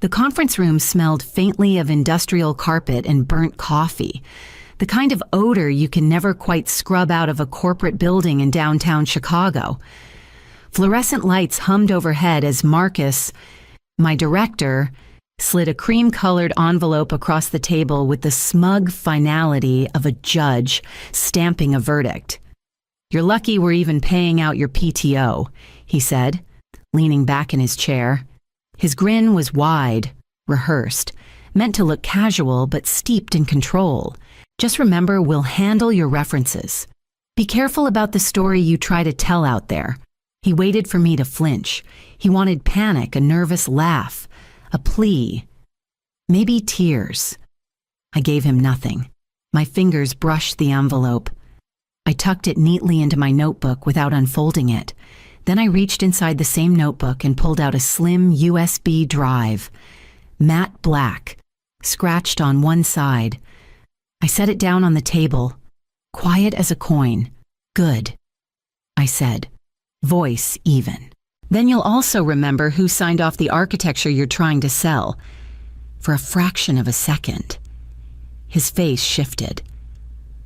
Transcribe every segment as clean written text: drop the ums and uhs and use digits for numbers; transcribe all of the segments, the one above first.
The conference room smelled faintly of industrial carpet and burnt coffee, the kind of odor you can never quite scrub out of a corporate building in downtown Chicago. Fluorescent lights hummed overhead as Marcus, my director, slid a cream-colored envelope across the table with the smug finality of a judge stamping a verdict. "You're lucky we're even paying out your PTO," he said, leaning back in his chair. His grin was wide, rehearsed, meant to look casual but steeped in control. "Just remember, we'll handle your references. Be careful about the story you try to tell out there." He waited for me to flinch. He wanted panic, a nervous laugh, a plea, maybe tears. I gave him nothing. My fingers brushed the envelope. I tucked it neatly into my notebook without unfolding it. Then I reached inside the same notebook and pulled out a slim USB drive, matte black, scratched on one side. I set it down on the table, quiet as a coin. "Good," I said, voice even. "Then you'll also remember who signed off the architecture you're trying to sell." For a fraction of a second, his face shifted.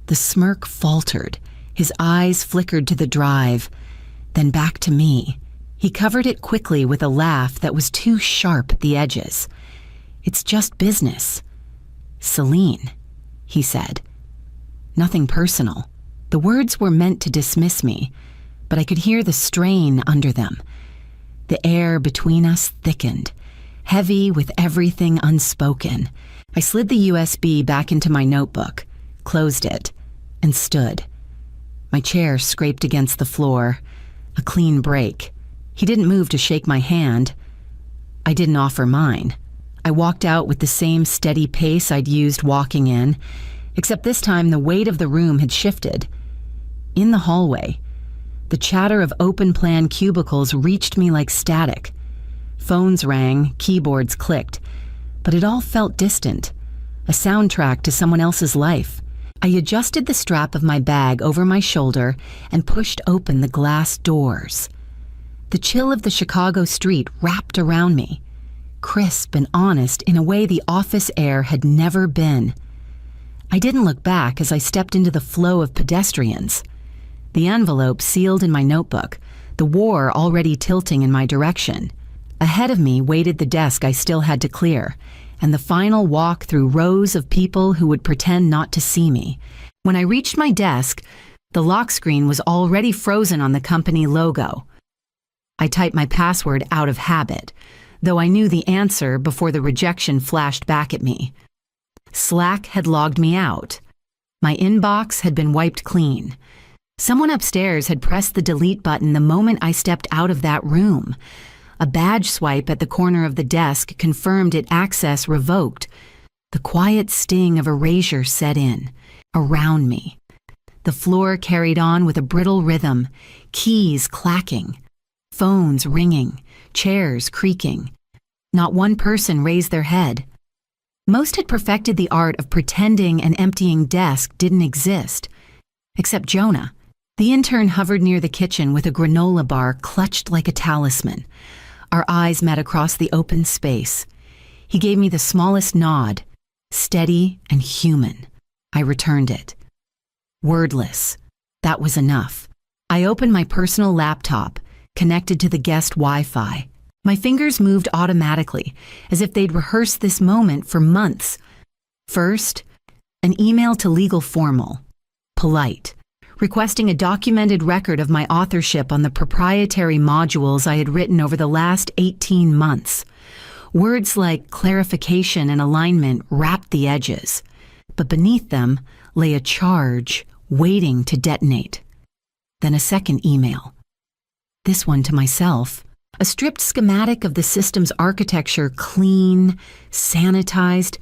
The smirk faltered. His eyes flickered to the drive, then back to me. He covered it quickly with a laugh that was too sharp at the edges. "It's just business. Celine," he said. Nothing personal. The words were meant to dismiss me, but I could hear the strain under them. The air between us thickened, heavy with everything unspoken. I slid the USB back into my notebook, closed it, and stood. My chair scraped against the floor, a clean break. He didn't move to shake my hand. I didn't offer mine. I walked out with the same steady pace I'd used walking in, except this time the weight of the room had shifted. In the hallway, the chatter of open-plan cubicles reached me like static. Phones rang, keyboards clicked, but it all felt distant, a soundtrack to someone else's life. I adjusted the strap of my bag over my shoulder and pushed open the glass doors. The chill of the Chicago street wrapped around me, crisp and honest in a way the office air had never been. I didn't look back as I stepped into the flow of pedestrians. The envelope sealed in my notebook, the war already tilting in my direction. Ahead of me waited the desk I still had to clear, and the final walk through rows of people who would pretend not to see me. When I reached my desk, the lock screen was already frozen on the company logo. I typed my password out of habit, though I knew the answer before the rejection flashed back at me. Slack had logged me out. My inbox had been wiped clean. Someone upstairs had pressed the delete button the moment I stepped out of that room. A badge swipe at the corner of the desk confirmed it access revoked. The quiet sting of erasure set in, around me. The floor carried on with a brittle rhythm, keys clacking, phones ringing, chairs creaking. Not one person raised their head. Most had perfected the art of pretending an emptying desk didn't exist, except Jonah. The intern hovered near the kitchen with a granola bar clutched like a talisman. Our eyes met across the open space. He gave me the smallest nod, steady and human. I returned it. Wordless. That was enough. I opened my personal laptop, connected to the guest Wi-Fi. My fingers moved automatically, as if they'd rehearsed this moment for months. First, an email to Legal Formal, polite, requesting a documented record of my authorship on the proprietary modules I had written over the last 18 months. Words like clarification and alignment wrapped the edges, but beneath them lay a charge waiting to detonate. Then a second email. This one to myself. A stripped schematic of the system's architecture, clean, sanitized,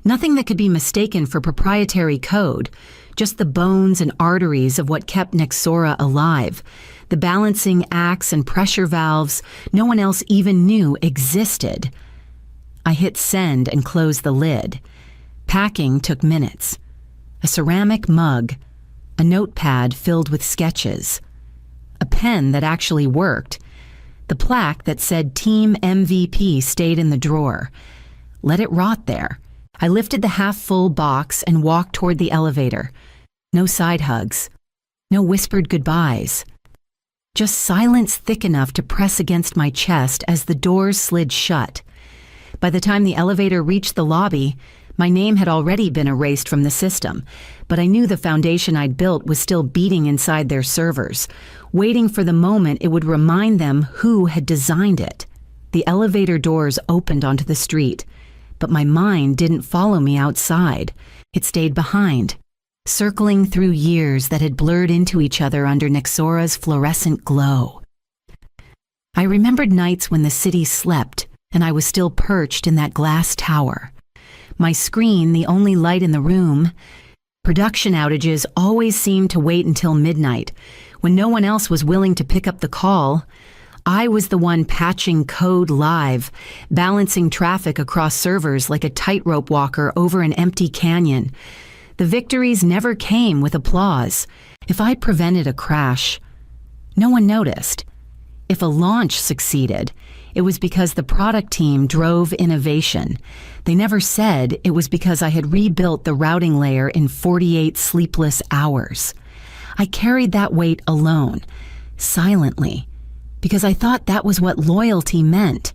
nothing that could be mistaken for proprietary code, just the bones and arteries of what kept Nexora alive, the balancing acts and pressure valves no one else even knew existed. I hit send and closed the lid. Packing took minutes. A ceramic mug, a notepad filled with sketches, a pen that actually worked. The plaque that said Team MVP stayed in the drawer. Let it rot there. I lifted the half-full box and walked toward the elevator. No side hugs. No whispered goodbyes. Just silence thick enough to press against my chest as the doors slid shut. By the time the elevator reached the lobby, my name had already been erased from the system, but I knew the foundation I'd built was still beating inside their servers, waiting for the moment it would remind them who had designed it. The elevator doors opened onto the street, but my mind didn't follow me outside. It stayed behind, circling through years that had blurred into each other under Nixora's fluorescent glow. I remembered nights when the city slept, and I was still perched in that glass tower. My screen, the only light in the room. Production outages always seemed to wait until midnight. When no one else was willing to pick up the call, I was the one patching code live, balancing traffic across servers like a tightrope walker over an empty canyon. The victories never came with applause. If I prevented a crash, no one noticed. If a launch succeeded, it was because the product team drove innovation. They never said it was because I had rebuilt the routing layer in 48 sleepless hours. I carried that weight alone, silently, because I thought that was what loyalty meant.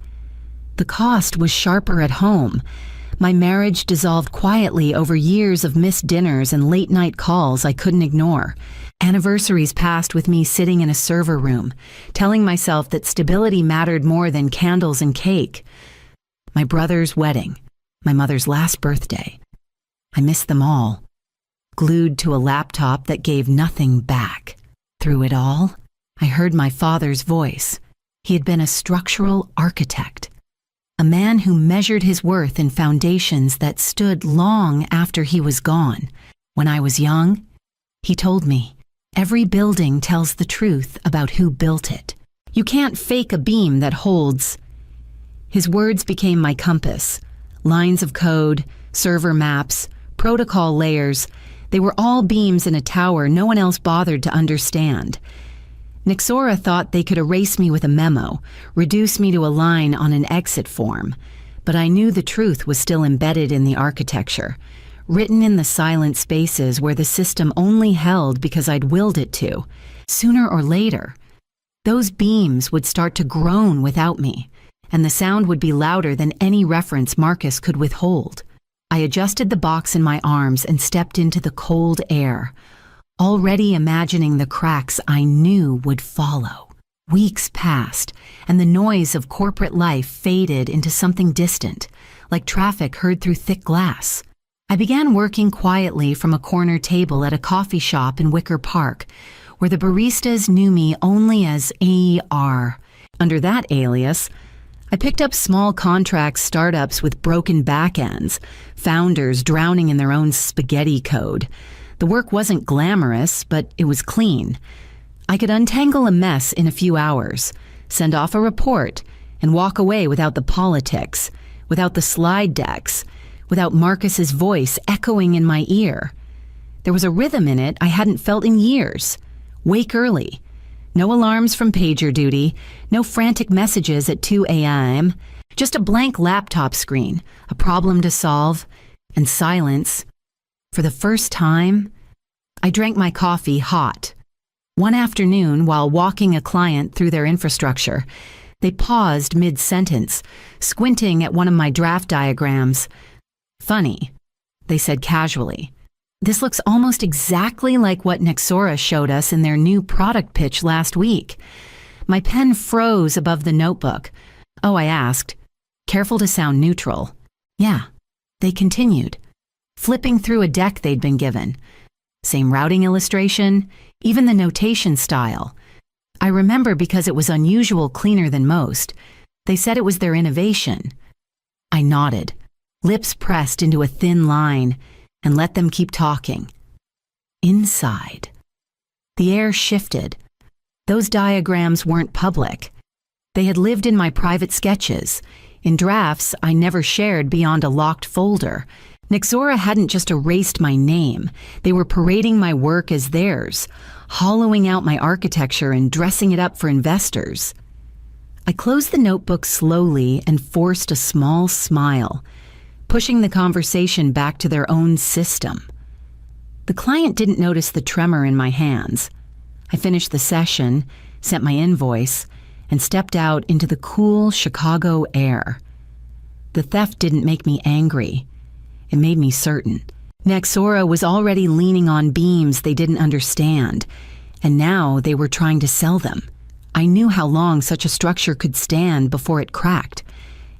The cost was sharper at home. My marriage dissolved quietly over years of missed dinners and late-night calls I couldn't ignore. Anniversaries passed with me sitting in a server room, telling myself that stability mattered more than candles and cake. My brother's wedding, my mother's last birthday. I missed them all, glued to a laptop that gave nothing back. Through it all, I heard my father's voice. He had been a structural architect, a man who measured his worth in foundations that stood long after he was gone. When I was young, he told me, every building tells the truth about who built it. You can't fake a beam that holds. His words became my compass. Lines of code, server maps, protocol layers, they were all beams in a tower no one else bothered to understand. Nixora thought they could erase me with a memo, reduce me to a line on an exit form, but I knew the truth was still embedded in the architecture, written in the silent spaces where the system only held because I'd willed it to. Sooner or later, those beams would start to groan without me, and the sound would be louder than any reference Marcus could withhold. I adjusted the box in my arms and stepped into the cold air, already imagining the cracks I knew would follow. Weeks passed, and the noise of corporate life faded into something distant, like traffic heard through thick glass. I began working quietly from a corner table at a coffee shop in Wicker Park, where the baristas knew me only as AR. Under that alias, I picked up small contract startups with broken backends, founders drowning in their own spaghetti code. The work wasn't glamorous, but it was clean. I could untangle a mess in a few hours, send off a report, and walk away without the politics, without the slide decks, without Marcus's voice echoing in my ear. There was a rhythm in it I hadn't felt in years. Wake early. No alarms from pager duty, no frantic messages at 2 a.m., just a blank laptop screen, a problem to solve, and silence. For the first time, I drank my coffee hot. One afternoon, while walking a client through their infrastructure, they paused mid-sentence, squinting at one of my draft diagrams. "Funny," they said casually. "This looks almost exactly like what Nixora showed us in their new product pitch last week." My pen froze above the notebook. "Oh," I asked, careful to sound neutral. "Yeah," they continued, flipping through a deck they'd been given. Same routing illustration, even the notation style. I remember because it was unusual cleaner than most. They said it was their innovation. I nodded, lips pressed into a thin line, and let them keep talking. Inside, the air shifted. Those diagrams weren't public. They had lived in my private sketches, in drafts I never shared beyond a locked folder. Nixora hadn't just erased my name. They were parading my work as theirs, hollowing out my architecture and dressing it up for investors. I closed the notebook slowly and forced a small smile, pushing the conversation back to their own system. The client didn't notice the tremor in my hands. I finished the session, sent my invoice, and stepped out into the cool Chicago air. The theft didn't make me angry. It made me certain. Nexora was already leaning on beams they didn't understand, and now they were trying to sell them. I knew how long such a structure could stand before it cracked,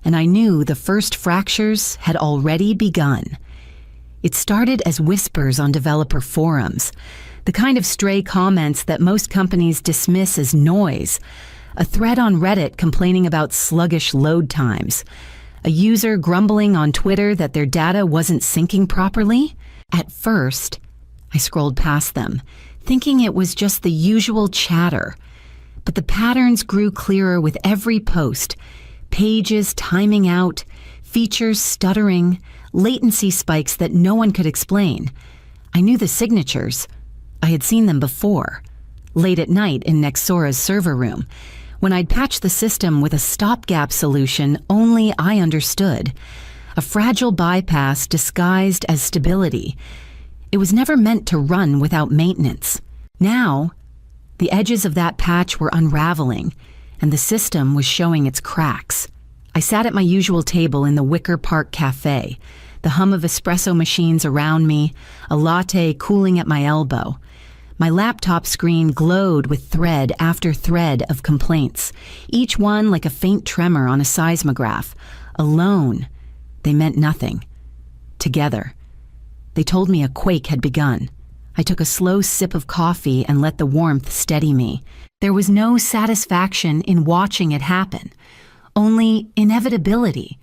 and I knew the first fractures had already begun. It started as whispers on developer forums, the kind of stray comments that most companies dismiss as noise, a thread on Reddit complaining about sluggish load times, a user grumbling on Twitter that their data wasn't syncing properly. At first, I scrolled past them, thinking it was just the usual chatter. But the patterns grew clearer with every post. Pages timing out, features stuttering, latency spikes that no one could explain. I knew the signatures. I had seen them before, late at night in Nexora's server room, when I'd patched the system with a stopgap solution only I understood, a fragile bypass disguised as stability. It was never meant to run without maintenance. Now, the edges of that patch were unraveling, and the system was showing its cracks. I sat at my usual table in the Wicker Park Cafe, the hum of espresso machines around me, a latte cooling at my elbow. My laptop screen glowed with thread after thread of complaints, each one like a faint tremor on a seismograph. Alone, they meant nothing. Together, they told me a quake had begun. I took a slow sip of coffee and let the warmth steady me. There was no satisfaction in watching it happen, only inevitability.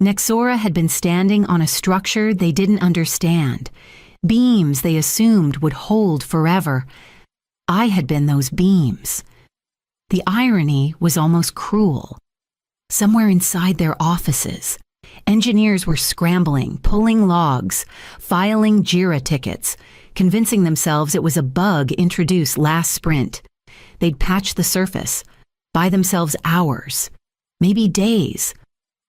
Nexora had been standing on a structure they didn't understand, beams they assumed would hold forever. I had been those beams. The irony was almost cruel. Somewhere inside their offices, engineers were scrambling, pulling logs, filing JIRA tickets, convincing themselves it was a bug introduced last sprint. They'd patch the surface, buy themselves hours, maybe days,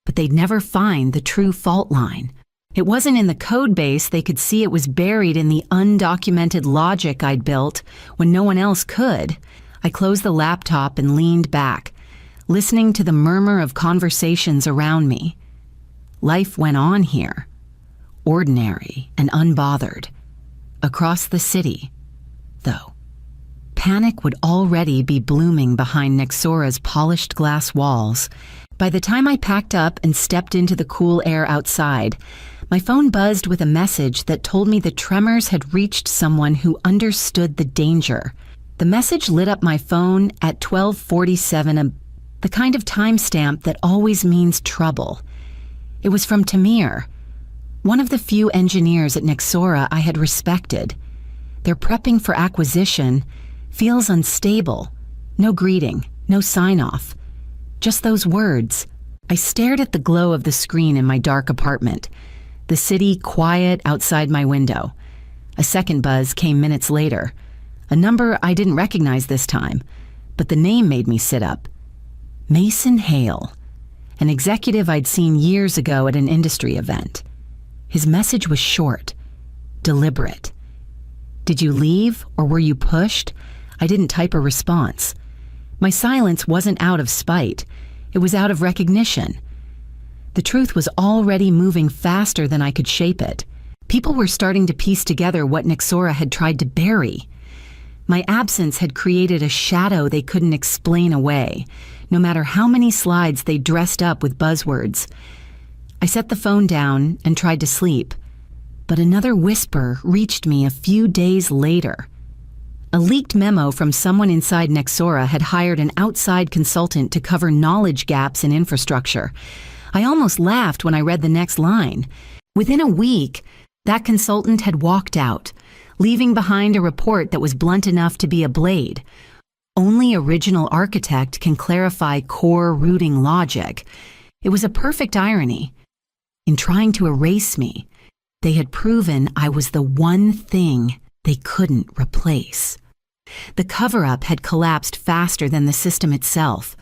but they'd never find the true fault line. It wasn't in the code base. They could see it was buried in the undocumented logic I'd built when no one else could. I closed the laptop and leaned back, listening to the murmur of conversations around me. Life went on here, ordinary and unbothered. Across the city, though, panic would already be blooming behind Nexora's polished glass walls. By the time I packed up and stepped into the cool air outside, my phone buzzed with a message that told me the tremors had reached someone who understood the danger. The message lit up my phone at 12:47, the kind of timestamp that always means trouble. It was from Tamir, one of the few engineers at Nexora I had respected. Their prepping for acquisition feels unstable. No greeting, no sign-off. Just those words. I stared at the glow of the screen in my dark apartment, the city quiet outside my window. A second buzz came minutes later, a number I didn't recognize this time, but the name made me sit up. Mason Hale, an executive I'd seen years ago at an industry event. His message was short, deliberate. "Did you leave or were you pushed?" I didn't type a response. My silence wasn't out of spite. It was out of recognition. The truth was already moving faster than I could shape it. People were starting to piece together what Nexora had tried to bury. My absence had created a shadow they couldn't explain away, no matter how many slides they dressed up with buzzwords. I set the phone down and tried to sleep, but another whisper reached me a few days later. A leaked memo from someone inside Nexora had hired an outside consultant to cover knowledge gaps in infrastructure. I almost laughed when I read the next line. Within a week, that consultant had walked out, leaving behind a report that was blunt enough to be a blade. Only original architect can clarify core routing logic. It was a perfect irony. In trying to erase me, they had proven I was the one thing they couldn't replace. The cover-up had collapsed faster than the system itself.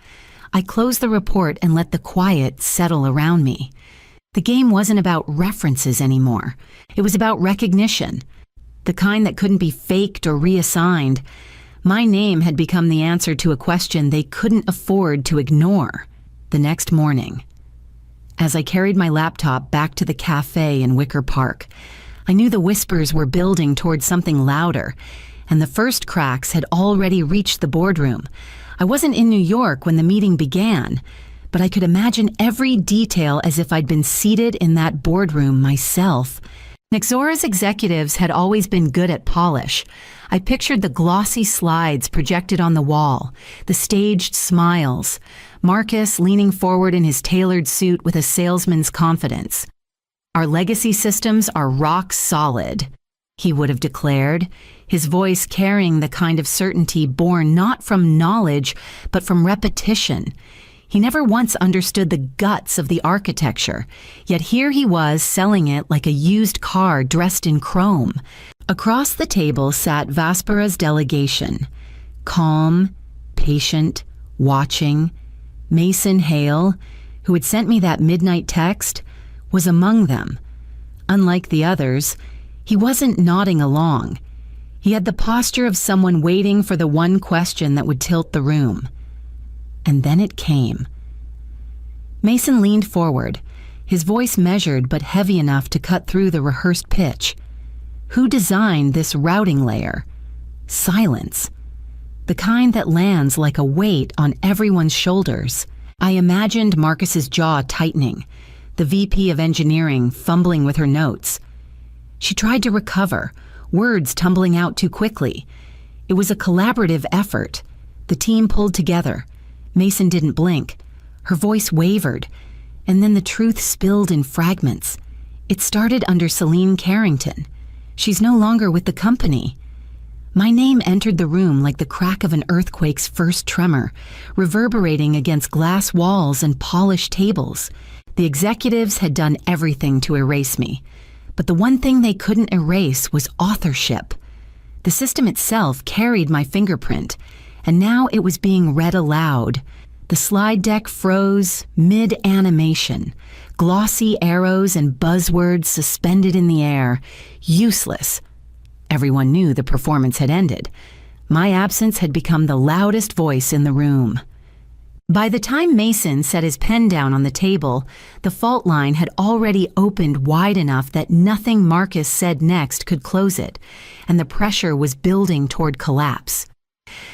I closed the report and let the quiet settle around me. The game wasn't about references anymore. It was about recognition, the kind that couldn't be faked or reassigned. My name had become the answer to a question they couldn't afford to ignore. The next morning, as I carried my laptop back to the cafe in Wicker Park, I knew the whispers were building towards something louder, and the first cracks had already reached the boardroom. I wasn't in New York when the meeting began, but I could imagine every detail as if I'd been seated in that boardroom myself. Nexora's executives had always been good at polish. I pictured the glossy slides projected on the wall, the staged smiles, Marcus leaning forward in his tailored suit with a salesman's confidence. "Our legacy systems are rock solid," he would have declared, his voice carrying the kind of certainty born not from knowledge, but from repetition. He never once understood the guts of the architecture, yet here he was selling it like a used car dressed in chrome. Across the table sat Vaspera's delegation, calm, patient, watching. Mason Hale, who had sent me that midnight text, was among them. Unlike the others, he wasn't nodding along. He had the posture of someone waiting for the one question that would tilt the room. And then it came. Mason leaned forward, his voice measured but heavy enough to cut through the rehearsed pitch. Who designed this routing layer? Silence. The kind that lands like a weight on everyone's shoulders. I imagined Marcus's jaw tightening, the VP of engineering fumbling with her notes. She tried to recover, words tumbling out too quickly. It was a collaborative effort. The team pulled together. Mason didn't blink. Her voice wavered, and then the truth spilled in fragments. It started under Celine Carrington. She's no longer with the company. My name entered the room like the crack of an earthquake's first tremor, reverberating against glass walls and polished tables. The executives had done everything to erase me, but the one thing they couldn't erase was authorship. The system itself carried my fingerprint, and now it was being read aloud. The slide deck froze mid-animation, glossy arrows and buzzwords suspended in the air, useless. Everyone knew the performance had ended. My absence had become the loudest voice in the room. By the time Mason set his pen down on the table, the fault line had already opened wide enough that nothing Marcus said next could close it, and the pressure was building toward collapse.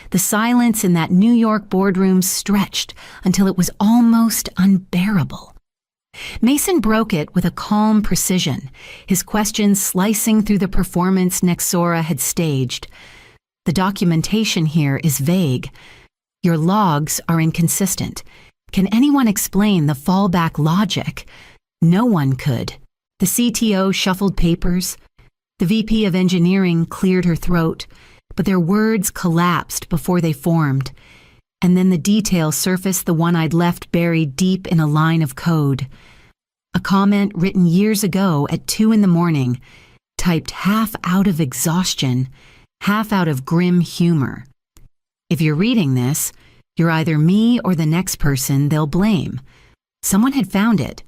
The silence in that New York boardroom stretched until it was almost unbearable. Mason broke it with a calm precision, his questions slicing through the performance Nexora had staged. The documentation here is vague. Your logs are inconsistent. Can anyone explain the fallback logic? No one could. The CTO shuffled papers. The VP of engineering cleared her throat, but their words collapsed before they formed. And then the detail surfaced, the one I'd left buried deep in a line of code. A comment written years ago at 2 a.m, typed half out of exhaustion, half out of grim humor. If you're reading this, you're either me or the next person they'll blame. Someone had found it,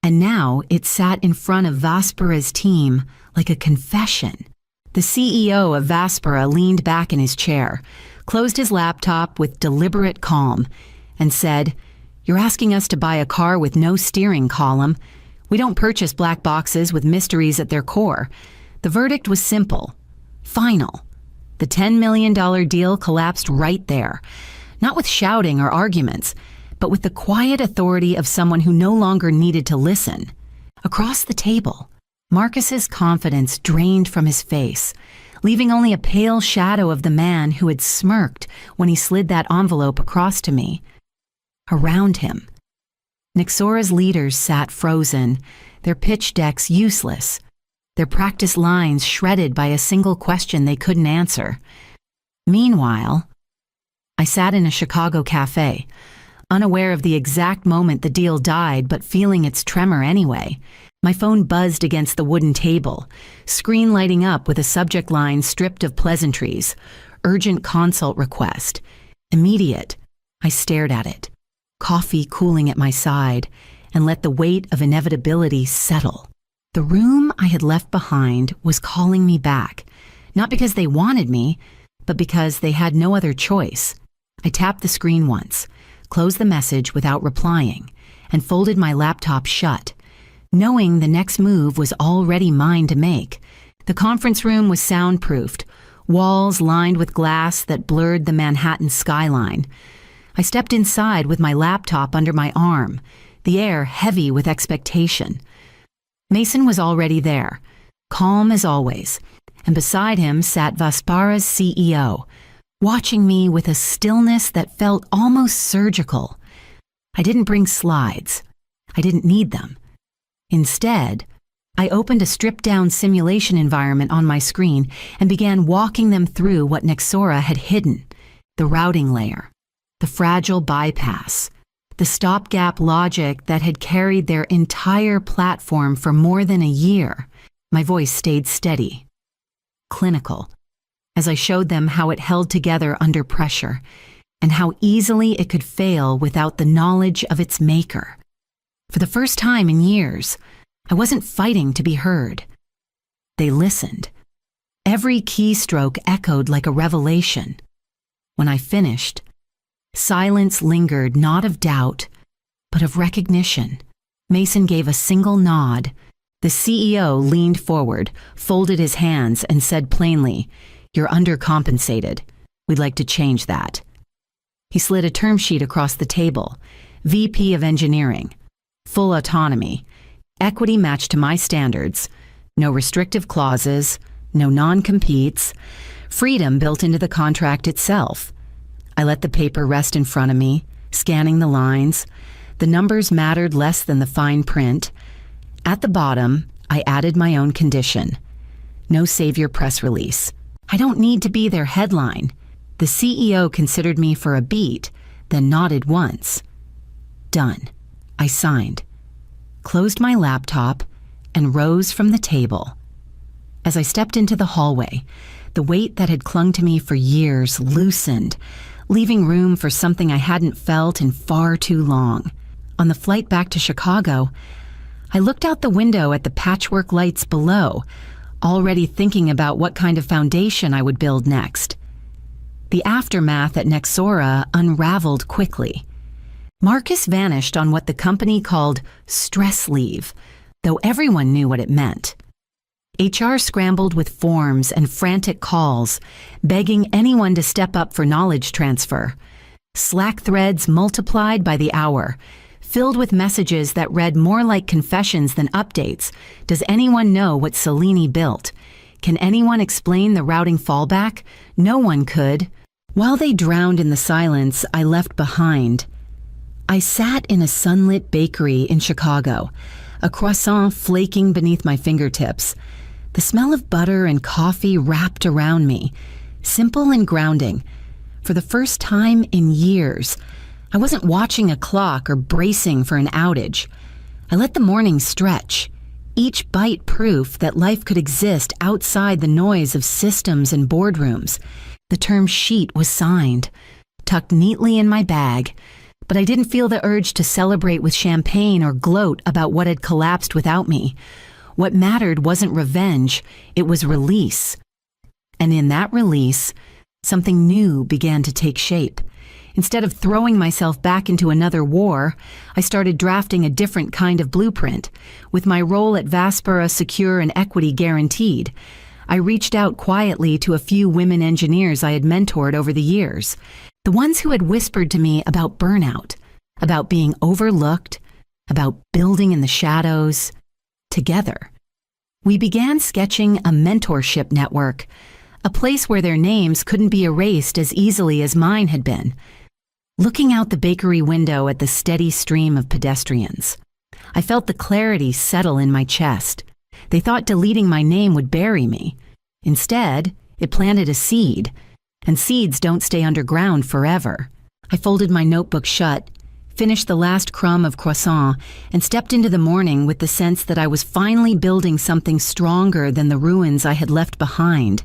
and now it sat in front of Vaspera's team like a confession. The CEO of Vaspera leaned back in his chair, closed his laptop with deliberate calm, and said, "You're asking us to buy a car with no steering column. We don't purchase black boxes with mysteries at their core." The verdict was simple, final. The $10 million deal collapsed right there, not with shouting or arguments, but with the quiet authority of someone who no longer needed to listen. Across the table, Marcus's confidence drained from his face, leaving only a pale shadow of the man who had smirked when he slid that envelope across to me. Around him, Nexora's leaders sat frozen, their pitch decks useless, their practice lines shredded by a single question they couldn't answer. Meanwhile, I sat in a Chicago cafe, unaware of the exact moment the deal died, but feeling its tremor anyway. My phone buzzed against the wooden table, screen lighting up with a subject line stripped of pleasantries. Urgent consult request. Immediate. I stared at it. coffee cooling at my side, and let the weight of inevitability settle. The room I had left behind was calling me back, not because they wanted me, but because they had no other choice. I tapped the screen once, closed the message without replying, and folded my laptop shut, knowing the next move was already mine to make. The conference room was soundproofed, walls lined with glass that blurred the Manhattan skyline. I stepped inside with my laptop under my arm, the air heavy with expectation. Mason was already there, calm as always, and beside him sat Vespara's CEO, watching me with a stillness that felt almost surgical. I didn't bring slides. I didn't need them. Instead, I opened a stripped-down simulation environment on my screen and began walking them through what Nexora had hidden: the routing layer, the fragile bypass, the stopgap logic that had carried their entire platform for more than a year. My voice stayed steady, clinical, as I showed them how it held together under pressure and how easily it could fail without the knowledge of its maker. For the first time in years, I wasn't fighting to be heard. They listened. Every keystroke echoed like a revelation. When I finished, silence lingered, not of doubt, but of recognition. Mason gave a single nod. The CEO leaned forward, folded his hands, and said plainly, "You're undercompensated. We'd like to change that." He slid a term sheet across the table. VP of Engineering. Full autonomy. Equity matched to my standards. No restrictive clauses. No non-competes. Freedom built into the contract itself. I let the paper rest in front of me, scanning the lines. The numbers mattered less than the fine print. At the bottom, I added my own condition. No savior press release. I don't need to be their headline. The CEO considered me for a beat, then nodded once. Done. I signed, closed my laptop, and rose from the table. As I stepped into the hallway, the weight that had clung to me for years loosened, leaving room for something I hadn't felt in far too long. On the flight back to Chicago, I looked out the window at the patchwork lights below, already thinking about what kind of foundation I would build next. The aftermath at Nexora unraveled quickly. Marcus vanished on what the company called stress leave, though everyone knew what it meant. HR scrambled with forms and frantic calls, begging anyone to step up for knowledge transfer. Slack threads multiplied by the hour, filled with messages that read more like confessions than updates. Does anyone know what Cellini built? Can anyone explain the routing fallback? No one could. While they drowned in the silence I left behind, I sat in a sunlit bakery in Chicago, a croissant flaking beneath my fingertips. The smell of butter and coffee wrapped around me, simple and grounding. For the first time in years, I wasn't watching a clock or bracing for an outage. I let the morning stretch, each bite proof that life could exist outside the noise of systems and boardrooms. The term sheet was signed, tucked neatly in my bag, but I didn't feel the urge to celebrate with champagne or gloat about what had collapsed without me. What mattered wasn't revenge, it was release. And in that release, something new began to take shape. Instead of throwing myself back into another war, I started drafting a different kind of blueprint. With my role at Vespara secure and equity guaranteed, I reached out quietly to a few women engineers I had mentored over the years. The ones who had whispered to me about burnout, about being overlooked, about building in the shadows. Together, we began sketching a mentorship network, a place where their names couldn't be erased as easily as mine had been. Looking out the bakery window at the steady stream of pedestrians, I felt the clarity settle in my chest. They thought deleting my name would bury me. Instead, it planted a seed, and seeds don't stay underground forever. I folded my notebook shut, finished the last crumb of croissant, and stepped into the morning with the sense that I was finally building something stronger than the ruins I had left behind.